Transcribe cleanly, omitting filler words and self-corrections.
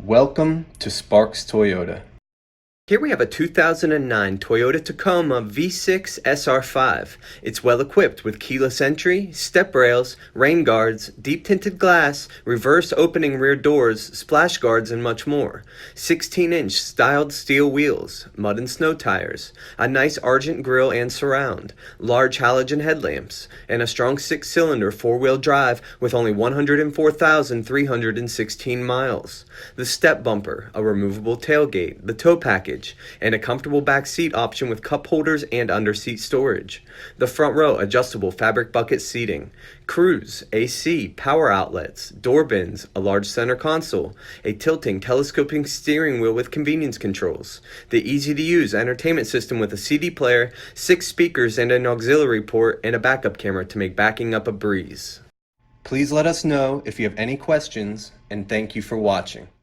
Welcome to Sparks Toyota. Here we have a 2009 Toyota Tacoma V6 SR5. It's well equipped with keyless entry, step rails, rain guards, deep tinted glass, reverse opening rear doors, splash guards, and much more. 16-inch styled steel wheels, mud and snow tires, a nice Argent grille and surround, large halogen headlamps, and a strong 6-cylinder 4-wheel drive with only 104,316 miles. The step bumper, a removable tailgate, the tow package, and a comfortable back seat option with cup holders and under-seat storage. The front row adjustable fabric bucket seating, cruise, AC, power outlets, door bins, a large center console, a tilting telescoping steering wheel with convenience controls, the easy-to-use entertainment system with a CD player, 6 speakers and an auxiliary port, and a backup camera to make backing up a breeze. Please let us know if you have any questions, and thank you for watching.